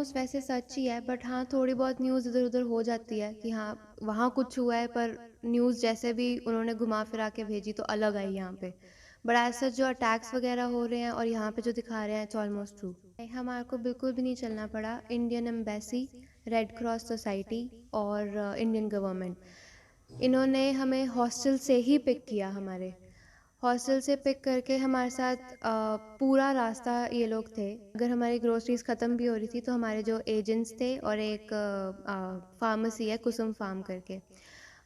Almost वैसे सच ही है, but हाँ थोड़ी बहुत न्यूज़ इधर उधर हो जाती है कि हाँ वहाँ कुछ हुआ है, पर न्यूज़ जैसे भी उन्होंने घुमा फिरा के भेजी तो अलग आई यहाँ पे। बट एज सच जो अटैक्स वगैरह हो रहे हैं और यहाँ पे जो दिखा रहे हैं इट्स ऑलमोस्ट ट्रू। हमारे को बिल्कुल भी नहीं चलना पड़ा। Indian embassy, red cross society और इंडियन गवर्नमेंट, इन्होंने हमें हॉस्टल से ही पिक किया। हमारे हॉस्टल से पिक करके हमारे साथ पूरा रास्ता ये लोग थे। अगर हमारी ग्रोसरीज ख़त्म भी हो रही थी तो हमारे जो एजेंट्स थे और एक फार्मेसी है कुसुम फार्म करके,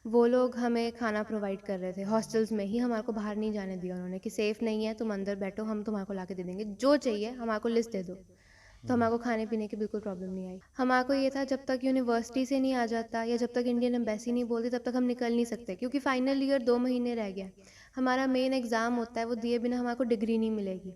वो लोग हमें खाना प्रोवाइड कर रहे थे हॉस्टल्स में ही। हमारे को बाहर नहीं जाने दिया उन्होंने कि सेफ़ नहीं है, तुम अंदर बैठो, हम तुम्हारे को ला के दे देंगे जो चाहिए, हमारे को लिस्ट दे दो। तो हमारे को खाने पीने की बिल्कुल प्रॉब्लम नहीं आई। हमारे को ये था जब तक यूनिवर्सिटी से नहीं आ जाता या जब तक इंडियन एम्बेसी नहीं बोलती तब तक हम निकल नहीं सकते, क्योंकि फाइनल ईयर 2 महीने रह गया। हमारा मेन एग्ज़ाम होता है, वो दिए बिना हमारे को डिग्री नहीं मिलेगी।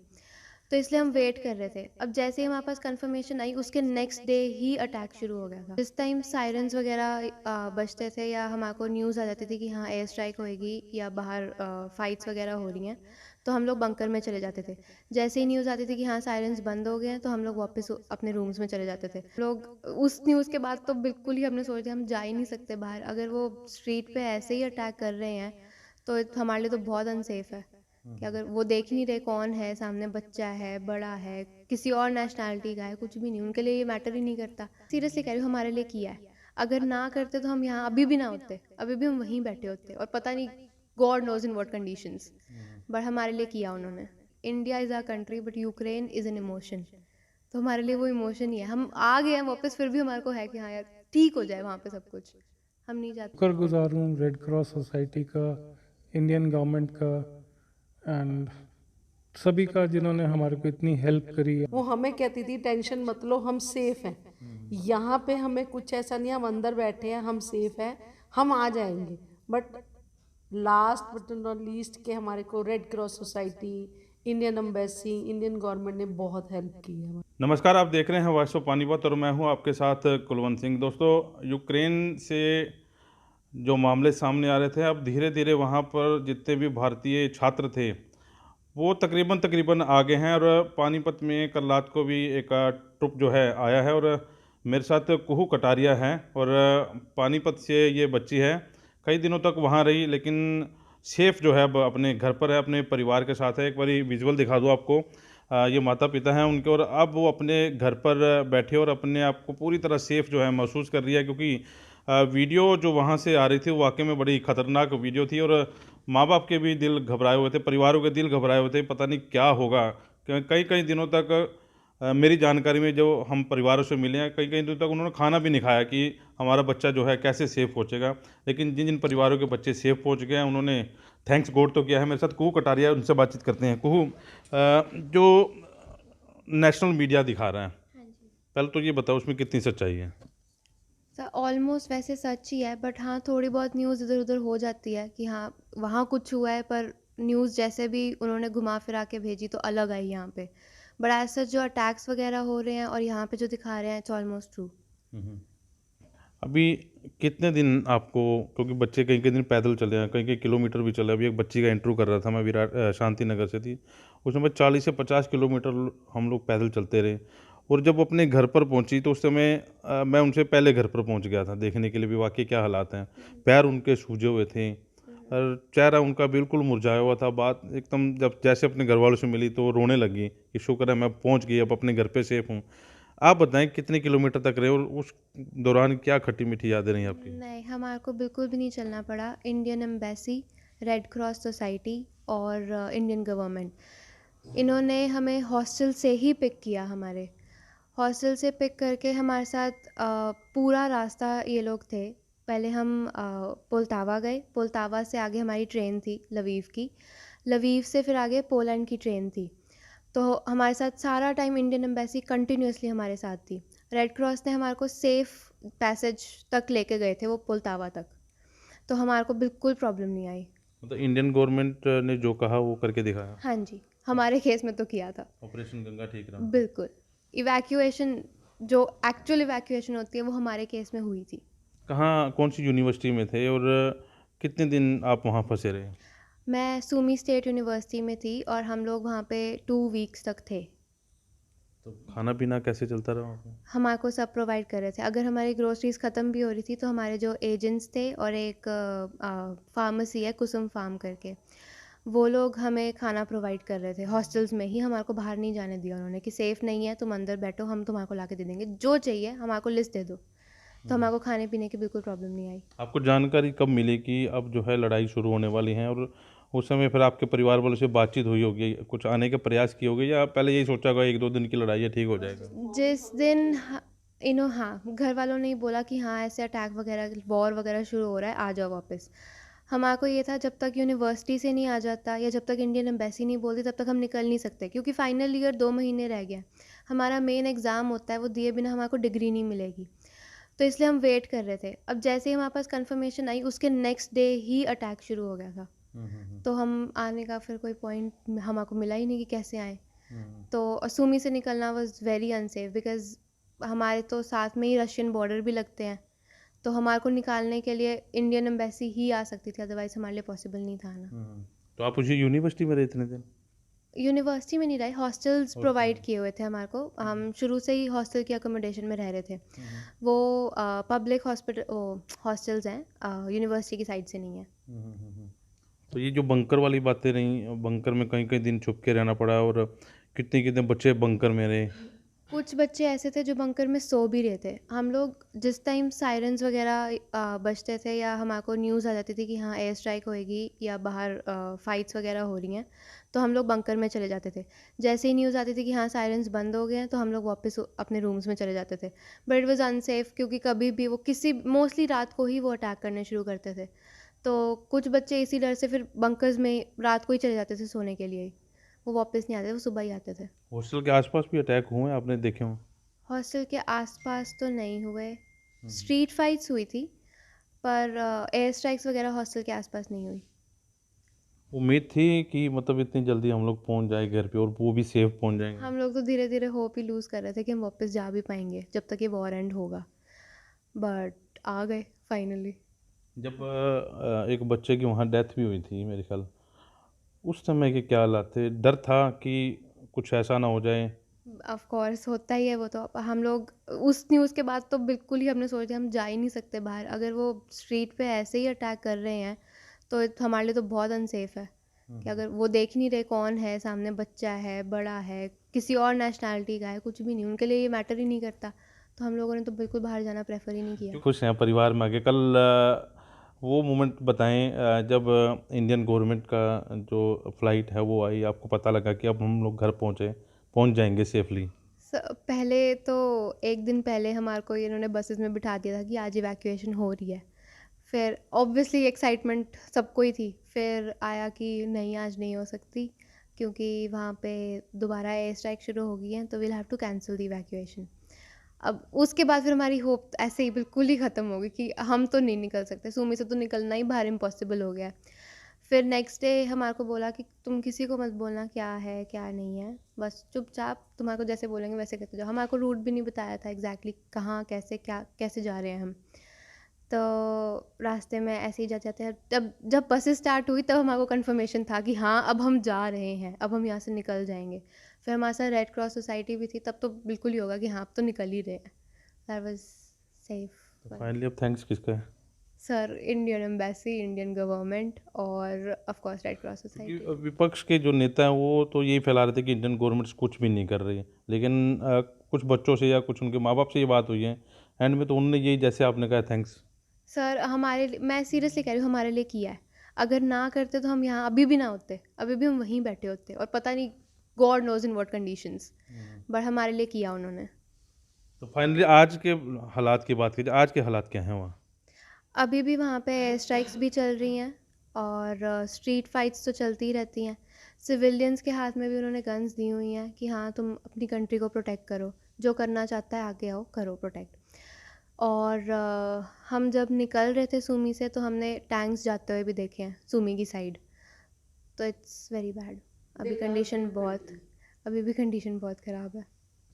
तो इसलिए हम वेट कर रहे थे। अब जैसे ही हमारे पास कंफर्मेशन आई उसके नेक्स्ट डे ही अटैक शुरू हो गया था। जिस टाइम सायरन्स वगैरह बजते थे या हमारे को न्यूज़ आ जाती थी कि हाँ एयर स्ट्राइक होएगी या बाहर फाइट्स वगैरह हो रही हैं, तो हम लोग बंकर में चले जाते थे। जैसे ही न्यूज़ आती थी कि हाँ सायरन्स बंद हो गए हैं तो हम लोग वापस अपने रूम्स में चले जाते थे। लोग उस न्यूज़ के बाद तो बिल्कुल ही हमने सोच दिया हम जा ही नहीं सकते बाहर। अगर वो स्ट्रीट पे ऐसे ही अटैक कर रहे हैं तो हमारे लिए तो बहुत अनसेफ है कि अगर वो देख ही नहीं रहे कौन है सामने, बच्चा है, बड़ा है, किसी और नेशनैलिटी का है, कुछ भी नहीं, उनके लिए ये मैटर ही नहीं करता। सीरियसली कह रही हूँ, हमारे लिए किया है। अगर ना करते तो हम यहाँ अभी भी ना होते, अभी भी हम वहीं बैठे होते और पता नहीं God knows in what conditions. But हमारे लिए किया उन्होंने। India is our country but Ukraine is an emotion. तो हमारे लिए वो इमोशन ही है। हम आ गए हैं वापस, फिर भी हमारे को है कि हाँ यार ठीक हो जाए वहाँ पे सब कुछ, हम नहीं चाहते। शुक्रगुजार हूँ रेड क्रॉस सोसाइटी का, इंडियन गवर्नमेंट का एंड सभी का जिन्होंने हमारे को इतनी हेल्प करी है। वो हमें कहती थी टेंशन मत लो, हम सेफ हैं। यहाँ पे हमें कुछ ऐसा नहीं, हम अंदर बैठे हैं, हम सेफ हैं, हम आ जाएंगे। But last but not least के हमारे को red cross society, Indian embassy, Indian government ने बहुत हेल्प की है। नमस्कार, आप देख रहे हैं वॉइस ऑफ पानीपत और मैं हूं आपके साथ कुलवंत सिंह। दोस्तों, यूक्रेन से जो मामले सामने आ रहे थे, अब धीरे धीरे वहां पर जितने भी भारतीय छात्र थे वो तकरीबन तकरीबन आ गए हैं। और पानीपत में कल रात को भी एक ट्रुप जो है आया है और मेरे साथ कुहू कटारिया है। और पानीपत से ये बच्ची है, कई दिनों तक वहाँ रही लेकिन सेफ जो है अब अपने घर पर है, अपने परिवार के साथ है। एक बारी विजुअल दिखा दूँ आपको। ये माता पिता हैं उनके और अब वो अपने घर पर बैठे और अपने आप को पूरी तरह सेफ जो है महसूस कर रही है, क्योंकि वीडियो जो वहाँ से आ रही थी वो वाकई में बड़ी ख़तरनाक वीडियो थी। और माँ बाप के भी दिल घबराए हुए थे, परिवारों के दिल घबराए हुए थे, पता नहीं क्या होगा। कई कई दिनों तक मेरी जानकारी में जो हम परिवारों से मिले हैं, कई कई दिनों तक उन्होंने खाना भी नहीं खाया कि हमारा बच्चा जो है कैसे सेफ़ पहुँचेगा। लेकिन जिन जिन परिवारों के बच्चे सेफ़ पहुँच गए हैं उन्होंने थैंक्स गॉड तो किया है। मेरे साथ कुहू कटारिया, उनसे बातचीत करते हैं। कुहू, जो नेशनल मीडिया दिखा रहा है, हाँ जी पहले तो ये बताओ उसमें कितनी सच्चाई है? सर, ऑलमोस्ट वैसे सच ही है, बट हाँ थोड़ी बहुत न्यूज़ इधर उधर हो जाती है कि हाँ वहाँ कुछ हुआ है, पर न्यूज़ जैसे भी उन्होंने घुमा फिरा के भेजी तो अलग आई यहाँ पे। बट एज सच जो अटैक्स वगैरह हो रहे हैं और यहाँ पे जो दिखा रहे हैं इट्स ऑलमोस्ट ट्रू। अभी कितने दिन आपको, क्योंकि बच्चे कई कई दिन पैदल चले हैं, कई कई किलोमीटर भी चले। अभी एक बच्ची का इंटरव्यू कर रहा था मैं, विराट शांति नगर से थी। उसमें 40 से 50 किलोमीटर हम लोग पैदल चलते रहे। और जब अपने घर पर पहुंची तो उस समय मैं उनसे पहले घर पर पहुंच गया था देखने के लिए भी वाकई क्या हालात हैं। पैर उनके सूजे हुए थे और चेहरा उनका बिल्कुल मुरझाया हुआ था। बात एकदम जब जैसे अपने घर वालों से मिली तो रोने लगी कि शुक्र है मैं पहुंच गई, अब अपने घर पे सेफ हूँ। आप बताएं कितने किलोमीटर तक रहे और उस दौरान क्या खट्टी मीठी यादें रही आपकी? नहीं, हमारे को बिल्कुल भी नहीं चलना पड़ा। Indian embassy, red cross society और इंडियन गवर्नमेंट, इन्होंने हमें हॉस्टल से ही पिक किया। हमारे हॉस्टल से पिक करके हमारे साथ पूरा रास्ता ये लोग थे। पहले हम पोल्तावा गए, पोल्तावा से आगे हमारी ट्रेन थी लवीव की, लवीव से फिर आगे पोलैंड की ट्रेन थी। तो हमारे साथ सारा टाइम इंडियन एम्बेसी कंटिन्यूसली हमारे साथ थी। रेड क्रॉस ने हमारे को सेफ़ पैसेज तक लेके गए थे, वो पोल्तावा तक। तो हमारे को बिल्कुल प्रॉब्लम नहीं आई। मतलब इंडियन गवर्नमेंट ने जो कहा वो करके दिखाया। हाँ जी, हमारे केस में तो किया था। ऑपरेशन गंगा ठीक रहा। बिल्कुल। इवैक्यूएशन, जो एक्चुअल इवैक्यूएशन होती है वो हमारे केस में हुई थी। कहाँ, कौन सी यूनिवर्सिटी में थे और कितने दिन आप वहाँ फंसे रहे? मैं सूमी स्टेट यूनिवर्सिटी में थी और हम लोग वहाँ पे 2 वीक्स तक थे। तो खाना पीना कैसे चलता रहा वहाँ पे? हमारे को सब प्रोवाइड कर रहे थे। अगर हमारी ग्रोसरीज़ ख़त्म भी हो रही थी तो हमारे जो एजेंट्स थे और एक फार्मेसी है कुसुम फार्म करके, वो लोग हमें खाना प्रोवाइड कर रहे थे हॉस्टल्स में ही। हमारे को बाहर नहीं जाने दिया उन्होंने कि सेफ़ नहीं है, तुम अंदर बैठो, हम तुम्हारे को ला के दे देंगे, जो चाहिए हमारे को लिस्ट दे दो। तो हमारे को खाने पीने की बिल्कुल प्रॉब्लम नहीं आई। आपको जानकारी कब मिली कि अब जो है लड़ाई शुरू होने वाली है, और उस समय फिर आपके परिवार वालों से बातचीत हुई होगी, कुछ आने के प्रयास किए होंगे, या पहले यही सोचा होगा 1-2 दिन की लड़ाई है ठीक हो जाएगा? जिस दिन हाँ, घर वालों ने ही बोला कि हाँ ऐसे अटैक वगैरह वॉर वगैरह शुरू हो रहा है, आ जाओ वापस। हमारे को ये था जब तक यूनिवर्सिटी से नहीं आ जाता या जब तक इंडियन एम्बेसी नहीं बोलती तब तक हम निकल नहीं सकते, क्योंकि फाइनल ईयर 2 महीने रह गया। हमारा मेन एग्ज़ाम होता है, वो दिए बिना हमारे को डिग्री नहीं मिलेगी। तो इसलिए हम वेट कर रहे थे। अब जैसे ही हमारे पास कंफर्मेशन आई उसके नेक्स्ट डे ही अटैक शुरू हो गया था। तो हम आने का फिर कोई पॉइंट हमारे को मिला ही नहीं कि कैसे आए। तो सुमी से निकलना वाज वेरी अनसेफ बिकॉज़ हमारे तो साथ में ही रशियन बॉर्डर भी लगते हैं। तो हमारे को निकालने के लिए इंडियन एम्बेसी ही आ सकती थी, अदरवाइज़ हमारे लिए पॉसिबल नहीं था आना। तो आप उसी यूनिवर्सिटी में रहे इतने दिन? यूनिवर्सिटी में नहीं रहे, हॉस्टल्स प्रोवाइड किए हुए थे हमारे को। हम शुरू से ही हॉस्टल की अकोमोडेशन में रह रहे थे। वो पब्लिक हॉस्टल्स हैं, यूनिवर्सिटी की साइड से नहीं है। तो ये जो बंकर वाली बातें रहीं, बंकर में कई कई दिन छुप के रहना पड़ा, और कितने कितने बच्चे बंकर में रहे? कुछ बच्चे ऐसे थे जो बंकर में सो भी रहे थे। हम लोग जिस टाइम सायरन्स वगैरह बजते थे या हमारे को न्यूज़ आ जाती थी कि हाँ एयर स्ट्राइक होएगी या बाहर फाइट्स वगैरह हो रही हैं, तो हम लोग बंकर में चले जाते थे। जैसे ही न्यूज़ आती थी कि हाँ सायरन्स बंद हो गए हैं तो हम लोग वापस अपने रूम्स में चले जाते थे। बट इट वाज़ अनसेफ, क्योंकि कभी भी वो किसी मोस्टली रात को ही वो अटैक करने शुरू करते थे। तो कुछ बच्चे इसी डर से फिर बंकर्स में रात को ही चले जाते थे सोने के लिए ही। वो वापस नहीं आते, वो सुबह ही आते थे। हॉस्टल के आसपास भी अटैक हुए हैं, आपने देखे हों? हॉस्टल के आसपास तो नहीं हुए। स्ट्रीट फाइट्स हुई थी, पर एयर स्ट्राइक्स वगैरह हॉस्टल के आसपास नहीं हुई। उम्मीद थी कि मतलब इतनी जल्दी हम लोग पहुंच जाए घर पे, और वो भी सेफ पहुंच जाएंगे? हम लोग तो धीरे धीरे होप ही लूज़ कर रहे थे कि हम वापस जा भी पाएंगे जब तक ये वॉर एंड होगा, बट आ गए फाइनली। जब एक बच्चे की वहाँ डेथ भी हुई थी मेरे ख्याल, उस समय के क्या हालात थे? डर था कि कुछ ऐसा ना हो जाए? ऑफ कोर्स होता ही है वो तो। हम लोग उस न्यूज़ के बाद तो बिल्कुल ही हमने सोच दिया हम जा ही नहीं सकते बाहर। अगर वो स्ट्रीट पे ऐसे ही अटैक कर रहे हैं तो हमारे लिए तो बहुत अनसेफ है कि अगर वो देख ही नहीं रहे कौन है सामने, बच्चा है, बड़ा है, किसी और नेशनैलिटी का है, कुछ भी नहीं, उनके लिए ये मैटर ही नहीं करता। तो हम लोगों ने तो बिल्कुल बाहर जाना प्रेफर ही नहीं किया। खुश हैं परिवार में आगे? कल वो मोमेंट बताएं, जब इंडियन गवर्नमेंट का जो फ़्लाइट है वो आई, आपको पता लगा कि अब हम लोग घर पहुंच जाएंगे सेफली? पहले तो एक दिन पहले हमारे को इन्होंने बसेस में बिठा दिया था कि आज इवैक्यूएशन हो रही है। फिर ऑब्वियसली एक्साइटमेंट सबको ही थी। फिर आया कि नहीं आज नहीं हो सकती, क्योंकि वहाँ पे दोबारा एयर स्ट्राइक शुरू हो गई है, तो will have to cancel the evacuation. अब उसके बाद फिर हमारी होप ऐसे ही बिल्कुल ही ख़त्म हो गई कि हम तो नहीं निकल सकते, सुमी से तो निकलना ही बाहर इम्पॉसिबल हो गया है। फिर नेक्स्ट डे हमारे को बोला कि तुम किसी को मत बोलना क्या है क्या नहीं है, बस चुपचाप तुम्हारे को जैसे बोलेंगे वैसे करते जाओ। हमारे को रूट भी नहीं बताया था एग्जैक्टली कहाँ कैसे क्या कैसे जा रहे हैं हम। तो रास्ते में ऐसे ही जाते जाते हैं, जब जब बसेस स्टार्ट हुई तब हमारे को कन्फर्मेशन था कि हाँ अब हम जा रहे हैं, अब हम यहाँ से निकल जाएंगे। फिर हमारे साथ रेड क्रॉस सोसाइटी भी थी, तब तो बिल्कुल ही होगा कि हाँ अब तो निकल ही रहे हैं। That was safe. फाइनली अब थैंक्स किसका है? Sir, Indian embassy, Indian government और ऑफ कोर्स रेड क्रॉस क्योंकि सोसाइटी। विपक्ष के जो नेता हैं वो तो यही फैला रहे थे कि इंडियन गवर्नमेंट कुछ भी नहीं कर रही है, लेकिन कुछ बच्चों से या कुछ उनके माँ बाप से ये बात हुई है एंड में, तो उन्होंने यही जैसे आपने कहा थैंक्स। सर मैं सीरियसली कह रही हूँ हमारे लिए किया है। अगर ना करते तो हम यहाँ अभी भी ना होते, अभी भी हम वहीं बैठे होते और पता नहीं God knows in what conditions, but हमारे लिए किया उन्होंने। तो फाइनली आज के हालात की बात कीजिए, आज के हालात क्या हैं वहाँ? अभी भी वहाँ पे एयर स्ट्राइक्स भी चल रही हैं और स्ट्रीट फाइट्स तो चलती ही रहती हैं। सिविलियंस के हाथ में भी उन्होंने गन्स दी हुई हैं कि हाँ तुम अपनी कंट्री को प्रोटेक्ट करो, जो करना चाहता है आगे आओ करो प्रोटेक्ट। और हम जब निकल रहे थे सुमी से तो हमने टैंक्स जाते हुए भी देखे हैं सुमी की साइड। तो इट्स वेरी बैड। अभी भी कंडीशन बहुत ख़राब है।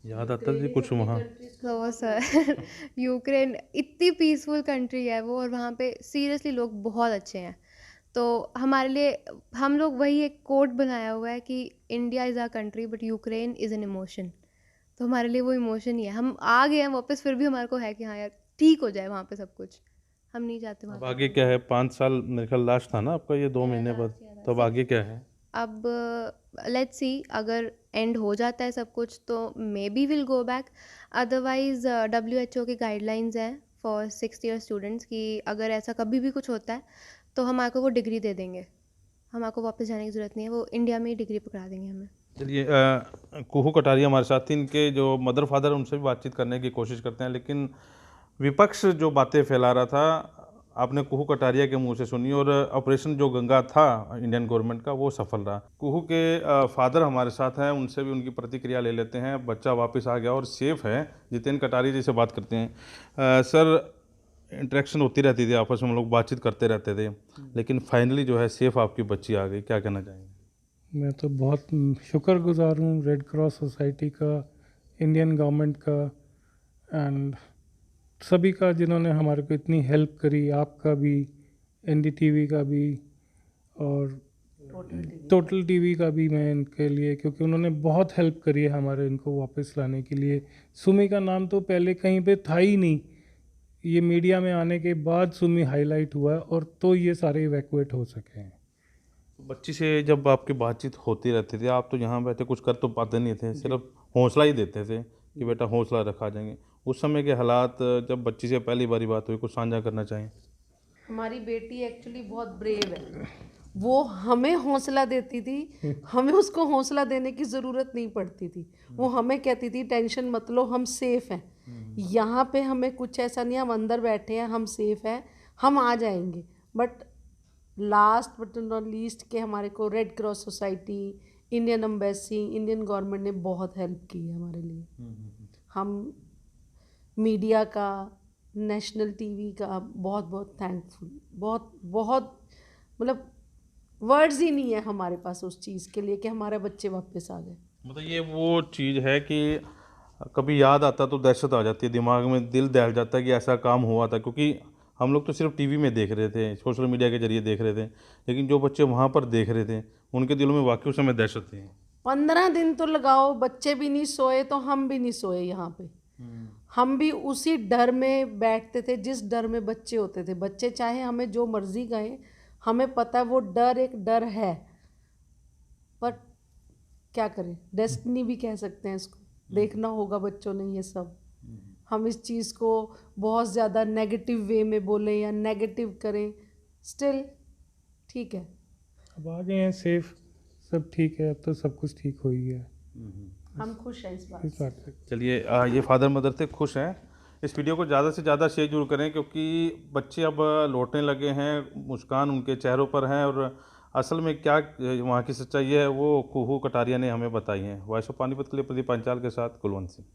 याद आता थी कुछ वहाँ? तो सर यूक्रेन इतनी पीसफुल कंट्री है वो, और वहाँ पे सीरियसली लोग बहुत अच्छे हैं। तो हमारे लिए हम लोग वही एक कोट बनाया हुआ है कि India is our country but Ukraine is an emotion. तो हमारे लिए वो इमोशन ही है। हम आ गए हैं वापस, फिर भी हमारे को है कि हाँ यार ठीक हो जाए वहाँ पे सब कुछ। हम नहीं चाहते वहाँ अब पे आगे कुछ क्या हो। है? 5 साल मेरे ख्याल लास्ट था ना आपका, ये 2 महीने बाद? लास्ट ईयर है, तब आगे क्या है? अब लेट्स सी, अगर एंड हो जाता है सब कुछ तो may be will go back. Otherwise WHO की गाइडलाइंस है फॉर 6th ईयर स्टूडेंट्स कि अगर ऐसा कभी भी कुछ होता है तो हम आपको वो डिग्री दे देंगे, हम आपको वापस जाने की ज़रूरत नहीं है, वो इंडिया में ही डिग्री पकड़ा देंगे हमें। चलिए, कुहू कटारिया हमारे साथ थी। इनके जो मदर फादर, उनसे भी बातचीत करने की कोशिश करते हैं, लेकिन विपक्ष जो बातें फैला रहा था आपने कुहू कटारिया के मुंह से सुनी, और ऑपरेशन जो गंगा था इंडियन गवर्नमेंट का, वो सफल रहा। कुहू के फादर हमारे साथ हैं, उनसे भी उनकी प्रतिक्रिया ले लेते हैं। बच्चा वापस आ गया और सेफ है। जितेंद्र कटारिया जी से बात करते हैं। सर, इंटरेक्शन होती रहती थी आपस में, हम लोग बातचीत करते रहते थे, लेकिन फाइनली जो है सेफ आपकी बच्ची आ गई, क्या कहना चाहेंगे? मैं तो बहुत शुक्रगुजार हूँ रेड क्रॉस सोसाइटी का, इंडियन गवर्नमेंट का एंड सभी का जिन्होंने हमारे को इतनी हेल्प करी। आपका भी, NDTV का भी, और टोटल टीवी का भी। मैं इनके लिए, क्योंकि उन्होंने बहुत हेल्प करी है हमारे इनको वापस लाने के लिए। सुमी का नाम तो पहले कहीं पे था ही नहीं, ये मीडिया में आने के बाद सुमी हाईलाइट हुआ है, और तो ये सारे इवैक्यूएट हो सके हैं। बच्ची से जब आपकी बातचीत होती रहती थी, आप तो यहाँ बैठे कुछ कर तो पाते नहीं थे, सिर्फ हौसला ही देते थे कि बेटा हौसला रखा जाएंगे। उस समय के हालात, जब बच्ची से पहली बारी बात हुई, कुछ साझा करना चाहें? हमारी बेटी एक्चुअली बहुत ब्रेव है, वो हमें हौसला देती थी, हमें उसको हौसला देने की ज़रूरत नहीं पड़ती थी। वो हमें कहती थी टेंशन मत लो, हम सेफ हैं, यहाँ पे हमें कुछ ऐसा नहीं, हम अंदर बैठे हैं, हम सेफ हैं, हम आ जाएंगे। But last but not least के हमारे को red cross society, Indian embassy, Indian government ने बहुत हेल्प की है हमारे लिए। हम मीडिया का, नेशनल टीवी का बहुत बहुत थैंकफुल, बहुत बहुत, मतलब वर्ड्स ही नहीं है हमारे पास उस चीज़ के लिए कि हमारे बच्चे वापस आ गए। मतलब ये वो चीज़ है कि कभी याद आता तो दहशत आ जाती है, दिमाग में दिल दहल जाता है कि ऐसा काम हुआ था। क्योंकि हम लोग तो सिर्फ टीवी में देख रहे थे, सोशल मीडिया के जरिए देख रहे थे, लेकिन जो बच्चे वहाँ पर देख रहे थे, उनके दिलों में वाकई उस समय दहशत थी। 15 दिन तो लगाओ, बच्चे भी नहीं सोए तो हम भी नहीं सोए यहाँ पे। हम भी उसी डर में बैठते थे जिस डर में बच्चे होते थे। बच्चे चाहे हमें जो मर्जी कहें, हमें पता है वो डर एक डर है, पर क्या करें, डेस्टिनी भी कह सकते हैं इसको। देखना होगा बच्चों ने ये सब। हम इस चीज़ को बहुत ज़्यादा नेगेटिव वे में बोलें या नेगेटिव करें, स्टिल ठीक है। अब आ गए हैं सेफ, सब ठीक है, अब तो सब कुछ ठीक हो ही गया। हम खुश हैं इस बात इस से। बात से चलिए, ये फादर मदर थे, खुश हैं। इस वीडियो को ज़्यादा से ज़्यादा शेयर जरूर करें, क्योंकि बच्चे अब लौटने लगे हैं, मुस्कान उनके चेहरों पर है, और असल में क्या वहाँ की सच्चाई है वो कुहू कटारिया ने हमें बताई है। वॉइस ऑफ पानीपत के लिए प्रदीप पंचाल के साथ कुलवंत सिंह।